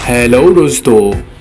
Hello दोस्तों,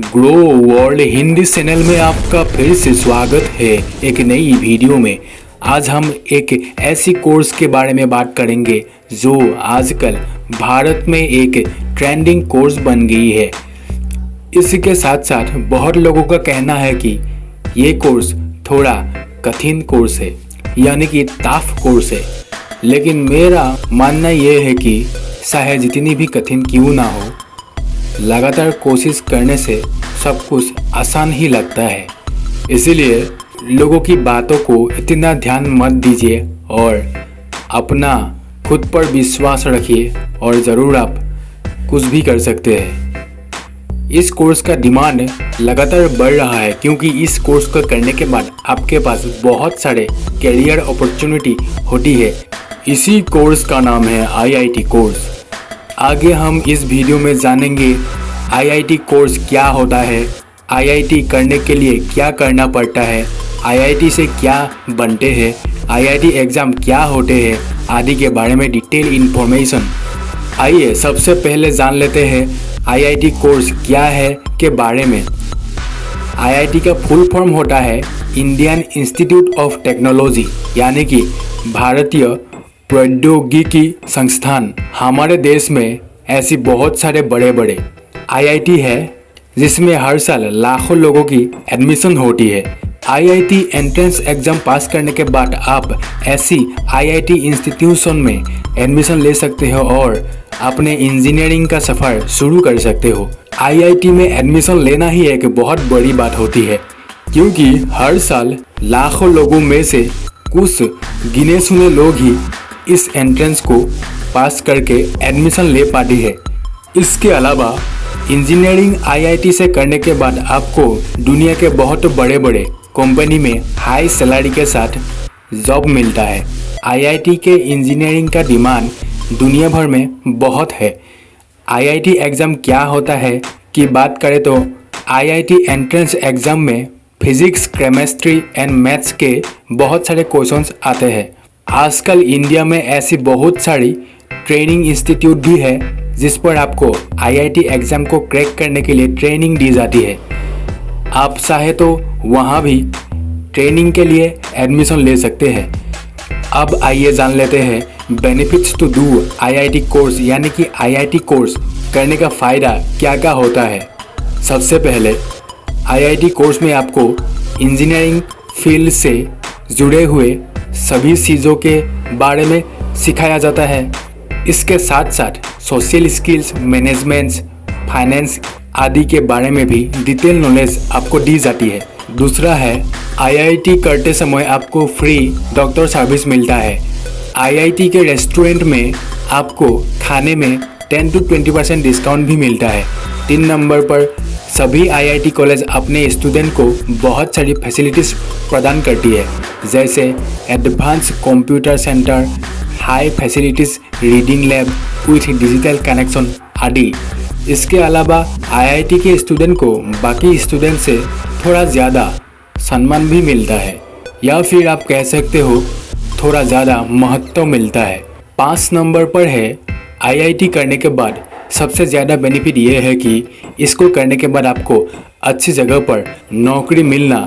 grow world Hindi channel में आपका फिर से स्वागत है एक नई वीडियो में। आज हम एक ऐसी कोर्स के बारे में बात करेंगे जो आजकल भारत में एक ट्रेंडिंग कोर्स बन गई है। इसके साथ साथ बहुत लोगों का कहना है कि ये कोर्स थोड़ा कठिन कोर्स है, यानी कि टफ कोर्स है। लेकिन मेरा मानना ये है कि चाहे जितनी भी कठिन क्यों ना हो, लगातार कोशिश करने से सब कुछ आसान ही लगता है। इसीलिए लोगों की बातों को इतना ध्यान मत दीजिए और अपना खुद पर विश्वास रखिए और ज़रूर आप कुछ भी कर सकते हैं। इस कोर्स का डिमांड लगातार बढ़ रहा है क्योंकि इस कोर्स को करने के बाद आपके पास बहुत सारे कैरियर अपॉर्चुनिटी होती है। इसी कोर्स का नाम है आईआईटी कोर्स। आगे हम इस वीडियो में जानेंगे आईआईटी कोर्स क्या होता है, आईआईटी करने के लिए क्या करना पड़ता है, आईआईटी से क्या बनते हैं, आईआईटी एग्ज़ाम क्या होते हैं आदि के बारे में डिटेल इन्फॉर्मेशन। आइए सबसे पहले जान लेते हैं आईआईटी कोर्स क्या है के बारे में। आईआईटी का फुल फॉर्म होता है इंडियन इंस्टीट्यूट ऑफ टेक्नोलॉजी, यानी कि भारतीय प्रौद्योगिकी संस्थान। हमारे देश में ऐसी बहुत सारे बड़े बड़े आईआईटी है जिसमें हर साल लाखों लोगों की एडमिशन होती है। आईआईटी एंट्रेंस एग्जाम पास करने के बाद आप ऐसी आईआईटी इंस्टीट्यूशन में एडमिशन ले सकते हो और अपने इंजीनियरिंग का सफ़र शुरू कर सकते हो। आईआईटी में एडमिशन लेना ही एक बहुत बड़ी बात होती है क्योंकि हर साल लाखों लोगों में से कुछ गिने चुने लोग ही इस एंट्रेंस को पास करके एडमिशन ले पाती है। इसके अलावा इंजीनियरिंग आईआईटी से करने के बाद आपको दुनिया के बहुत बड़े बड़े कंपनी में हाई सैलरी के साथ जॉब मिलता है। आईआईटी के इंजीनियरिंग का डिमांड दुनिया भर में बहुत है। आईआईटी एग्ज़ाम क्या होता है की बात करें तो आईआईटी एंट्रेंस एग्ज़ाम में फिजिक्स, केमिस्ट्री एंड मैथ्स के बहुत सारे क्वेश्चंस आते हैं। आजकल इंडिया में ऐसी बहुत सारी ट्रेनिंग इंस्टीट्यूट भी है जिस पर आपको आईआईटी एग्ज़ाम को क्रैक करने के लिए ट्रेनिंग दी जाती है। आप चाहे तो वहाँ भी ट्रेनिंग के लिए एडमिशन ले सकते हैं। अब आइए जान लेते हैं benefits to do IIT course, यानी कि आईआईटी कोर्स करने का फ़ायदा क्या क्या होता है। सबसे पहले आईआईटी कोर्स में आपको इंजीनियरिंग फील्ड से जुड़े हुए सभी चीज़ों के बारे में सिखाया जाता है। इसके साथ साथ सोशल स्किल्स, मैनेजमेंट, फाइनेंस आदि के बारे में भी डिटेल नॉलेज आपको दी जाती है। दूसरा है आईआईटी करते समय आपको फ्री डॉक्टर सर्विस मिलता है। आईआईटी के रेस्टोरेंट में आपको खाने में 10 to 20% डिस्काउंट भी मिलता है। 3 नंबर पर सभी आईआईटी कॉलेज अपने स्टूडेंट को बहुत सारी फैसिलिटीज़ प्रदान करती है, जैसे advance computer centre, high facilities reading lab with digital connection आदि। इसके अलावा आईआईटी के स्टूडेंट को बाकी स्टूडेंट से थोड़ा ज़्यादा सम्मान भी मिलता है, या फिर आप कह सकते हो थोड़ा ज़्यादा महत्व मिलता है। 5 नंबर पर है आईआईटी करने के बाद सबसे ज़्यादा बेनिफिट ये है कि इसको करने के बाद आपको अच्छी जगह पर नौकरी मिलना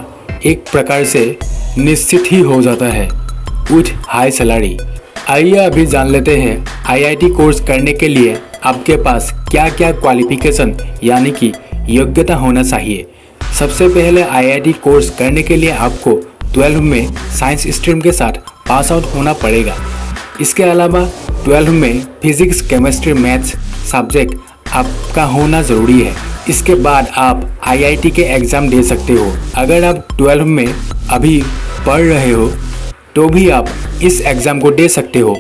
एक प्रकार से निश्चित ही हो जाता है विथ हाई सैलरी। आइए अभी जान लेते हैं आईआईटी कोर्स करने के लिए आपके पास क्या क्या क्वालिफिकेशन यानी कि योग्यता होना चाहिए। सबसे पहले आईआईटी कोर्स करने के लिए आपको 12वीं में साइंस स्ट्रीम के साथ पास आउट होना पड़ेगा। इसके अलावा 12वीं में फिजिक्स, केमिस्ट्री, मैथ्स सब्जेक्ट आपका होना ज़रूरी है। इसके बाद आप आईआईटी के एग्ज़ाम दे सकते हो। अगर आप 12वीं में अभी पढ़ रहे हो तो भी आप इस एग्ज़ाम को दे सकते हो।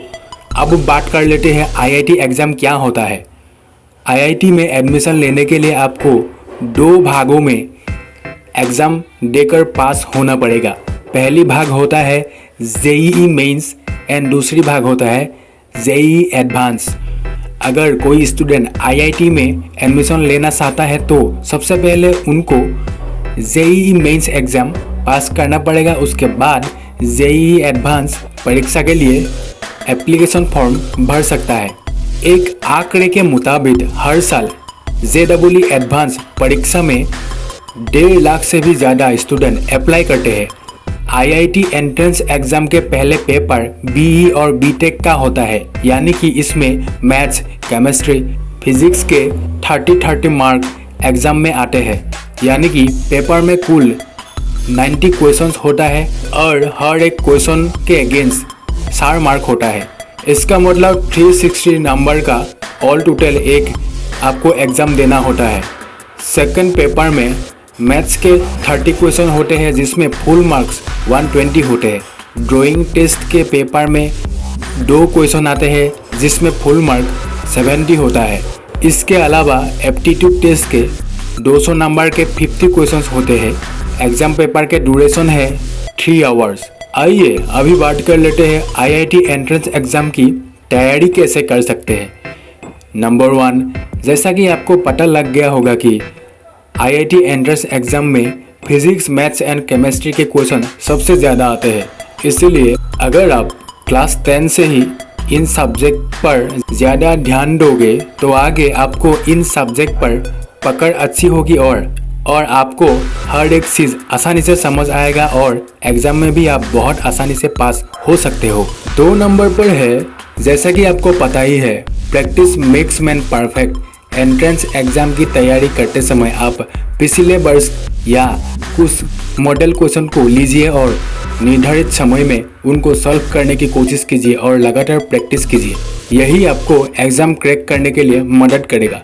अब बात कर लेते हैं आईआईटी एग्ज़ाम क्या होता है। आईआईटी में एडमिशन लेने के लिए आपको 2 भागों में एग्ज़ाम देकर पास होना पड़ेगा। पहली भाग होता है जेईई मेंस एंड दूसरी भाग होता है जेईई एडवांस। अगर कोई स्टूडेंट आईआईटी में एडमिशन लेना चाहता है तो सबसे पहले उनको जेईई मेंस एग्ज़ाम पास करना पड़ेगा। उसके बाद जेईई एडवांस परीक्षा के लिए एप्लीकेशन फॉर्म भर सकता है। एक आंकड़े के मुताबिक हर साल JEE एडवांस परीक्षा में 1.5 लाख से भी ज़्यादा स्टूडेंट अप्लाई करते हैं। IIT एंट्रेंस एग्ज़ाम के पहले पेपर BE और BTech का होता है, यानी कि इसमें मैथ्स, केमिस्ट्री, फिजिक्स के 30 मार्क एग्ज़ाम में आते हैं, यानी कि पेपर में कुल 90 क्वेश्चंस होता है और हर एक क्वेश्चन के अगेंस्ट 4 मार्क होता है। इसका मतलब 360 नंबर का ऑल टोटल एक आपको एग्ज़ाम देना होता है। सेकंड पेपर में मैथ्स के 30 क्वेश्चन होते हैं, जिसमें फुल मार्क्स 120 होते हैं। ड्राइंग टेस्ट के पेपर में 2 क्वेश्चन आते हैं, जिसमें फुल मार्क 70 होता है। इसके अलावा एप्टीट्यूड टेस्ट के 200 नंबर के 50 क्वेश्चंस होते हैं। एग्ज़ाम पेपर के ड्यूरेशन है 3 आवर्स। आइए अभी बात कर लेते हैं IIT एंट्रेंस एग्ज़ाम की तैयारी कैसे कर सकते हैं। नंबर 1, जैसा कि आपको पता लग गया होगा कि IIT एंट्रेंस एग्ज़ाम में फिजिक्स, मैथ्स एंड केमिस्ट्री के क्वेश्चन सबसे ज़्यादा आते हैं। इसलिए अगर आप क्लास 10 से ही इन सब्जेक्ट पर ज़्यादा ध्यान दोगे तो आगे आपको इन सब्जेक्ट पर पकड़ अच्छी होगी और आपको हर एक चीज़ आसानी से समझ आएगा और एग्ज़ाम में भी आप बहुत आसानी से पास हो सकते हो। 2 नंबर पर है, जैसा कि आपको पता ही है, practice makes man perfect. Entrance exam की तैयारी करते समय आप पिछले वर्ष या कुछ मॉडल क्वेश्चन को लीजिए और निर्धारित समय में उनको सॉल्व करने की कोशिश कीजिए और लगातार प्रैक्टिस कीजिए। यही आपको एग्ज़ाम क्रैक करने के लिए मदद करेगा।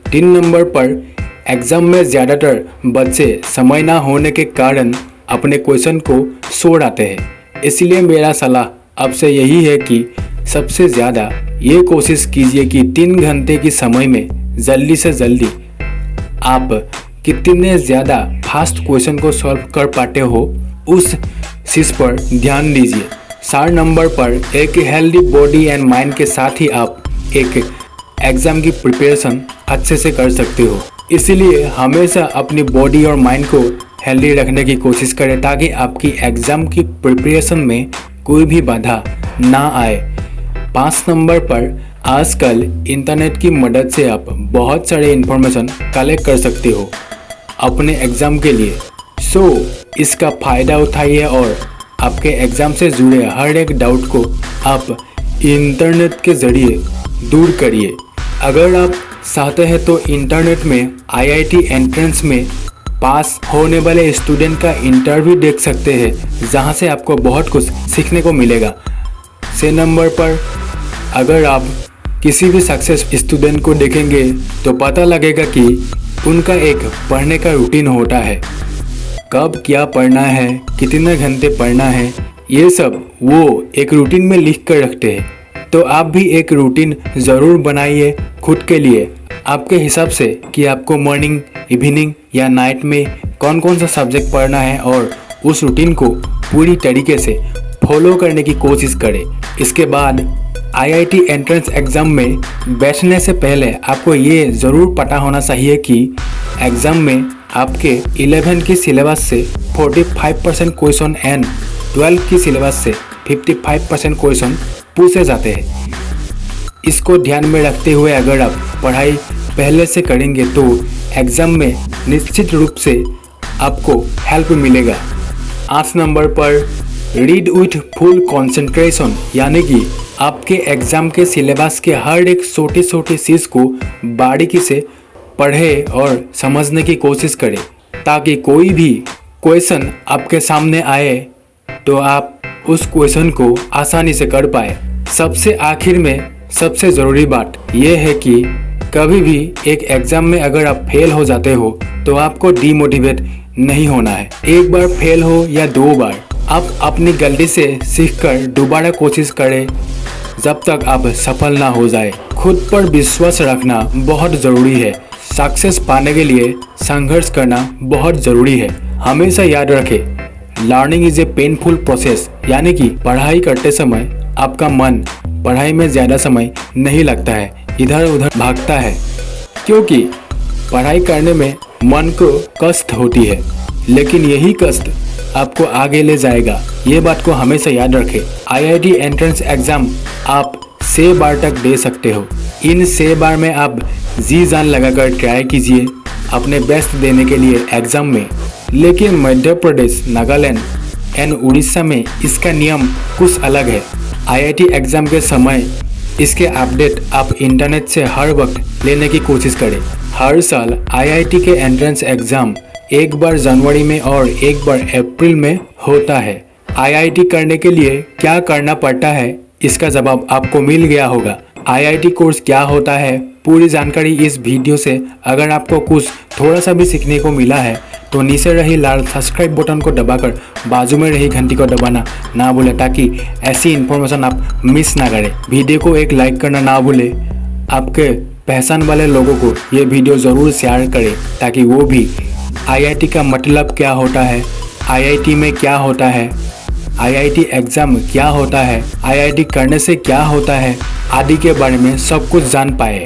3 नंबर पर एग्ज़ाम में ज़्यादातर बच्चे समय ना होने के कारण अपने क्वेश्चन को छोड़ आते हैं। इसलिए मेरा सलाह आपसे यही है कि सबसे ज़्यादा ये कोशिश कीजिए कि 3 घंटे की समय में जल्दी से जल्दी आप कितने ज़्यादा फास्ट क्वेश्चन को सॉल्व कर पाते हो उस चीज़ पर ध्यान दीजिए। 4 नंबर पर एक हेल्दी बॉडी एंड माइंड के साथ ही आप एक एग्ज़ाम की प्रिपरेशन अच्छे से कर सकते हो। इसीलिए हमेशा अपनी बॉडी और माइंड को हेल्दी रखने की कोशिश करें ताकि आपकी एग्ज़ाम की प्रिपरेशन में कोई भी बाधा ना आए। 5 नंबर पर आजकल इंटरनेट की मदद से आप बहुत सारे इन्फॉर्मेशन कलेक्ट कर सकते हो अपने एग्ज़ाम के लिए। सो इसका फ़ायदा उठाइए और आपके एग्ज़ाम से जुड़े हर एक डाउट को आप इंटरनेट के ज़रिए दूर करिए। अगर आप चाहते हैं तो इंटरनेट में IIT एंट्रेंस में पास होने वाले स्टूडेंट का इंटरव्यू देख सकते हैं, जहां से आपको बहुत कुछ सीखने को मिलेगा। 6 नंबर पर अगर आप किसी भी सक्सेस स्टूडेंट को देखेंगे तो पता लगेगा कि उनका एक पढ़ने का रूटीन होता है। कब क्या पढ़ना है, कितने घंटे पढ़ना है, ये सब वो एक रूटीन में लिख कर रखते हैं। तो आप भी एक रूटीन ज़रूर बनाइए खुद के लिए, आपके हिसाब से कि आपको मॉर्निंग, इवनिंग या नाइट में कौन कौन सा सब्जेक्ट पढ़ना है और उस रूटीन को पूरी तरीके से फॉलो करने की कोशिश करें। इसके बाद IIT एंट्रेंस एग्ज़ाम में बैठने से पहले आपको ये ज़रूर पता होना चाहिए कि एग्ज़ाम में आपके 11 की सिलेबस से 45% क्वेश्चन एंड 12 की सिलेबस से 55% क्वेश्चन पूछे जाते हैं। इसको ध्यान में रखते हुए अगर आप पढ़ाई पहले से करेंगे तो एग्ज़ाम में निश्चित रूप से आपको हेल्प मिलेगा। 8 नंबर पर रीड विथ फुल कंसंट्रेशन, यानी कि आपके एग्ज़ाम के सिलेबस के हर एक छोटी छोटी चीज़ को बारीकी से पढ़ें और समझने की कोशिश करें ताकि कोई भी क्वेश्चन आपके सामने आए तो आप उस क्वेश्चन को आसानी से कर पाए। सबसे आखिर में सबसे ज़रूरी बात यह है कि कभी भी एक एग्ज़ाम में अगर आप फेल हो जाते हो तो आपको डीमोटिवेट नहीं होना है। एक बार फेल हो या 2 बार, आप अपनी गलती से सीखकर दोबारा कोशिश करें जब तक आप सफल ना हो जाए। खुद पर विश्वास रखना बहुत ज़रूरी है। सक्सेस पाने के लिए संघर्ष करना बहुत ज़रूरी है। हमेशा याद रखें, learning is a painful process, यानी कि पढ़ाई करते समय आपका मन पढ़ाई में ज़्यादा समय नहीं लगता है, इधर उधर भागता है, क्योंकि पढ़ाई करने में मन को कष्ट होती है, लेकिन यही कष्ट आपको आगे ले जाएगा। ये बात को हमेशा याद रखें। IIT एंट्रेंस एग्ज़ाम आप 6 बार तक दे सकते हो। इन 6 बार में आप जी जान लगाकर ट्राई कीजिए अपने बेस्ट देने के लिए एग्ज़ाम में। लेकिन मध्य प्रदेश, नागालैंड एंड उड़ीसा में इसका नियम कुछ अलग है। आईआईटी एग्ज़ाम के समय इसके अपडेट आप इंटरनेट से हर वक्त लेने की कोशिश करें। हर साल आईआईटी के एंट्रेंस एग्ज़ाम एक बार जनवरी में और एक बार अप्रैल में होता है। आईआईटी करने के लिए क्या करना पड़ता है, इसका जवाब आपको मिल गया होगा। आईआईटी कोर्स क्या होता है, पूरी जानकारी इस वीडियो से अगर आपको कुछ थोड़ा सा भी सीखने को मिला है तो नीचे रही लाल सब्सक्राइब बटन को दबाकर बाजू में रही घंटी को दबाना ना भूलें, ताकि ऐसी इन्फॉर्मेशन आप मिस ना करें। वीडियो को एक लाइक करना ना भूलें। आपके पहचान वाले लोगों को ये वीडियो ज़रूर शेयर करें ताकि वो भी आईआईटी का मतलब क्या होता है, आईआईटी में क्या होता है, आईआईटी एग्ज़ाम क्या होता है, आईआईटी करने से क्या होता है आदि के बारे में सब कुछ जान पाए।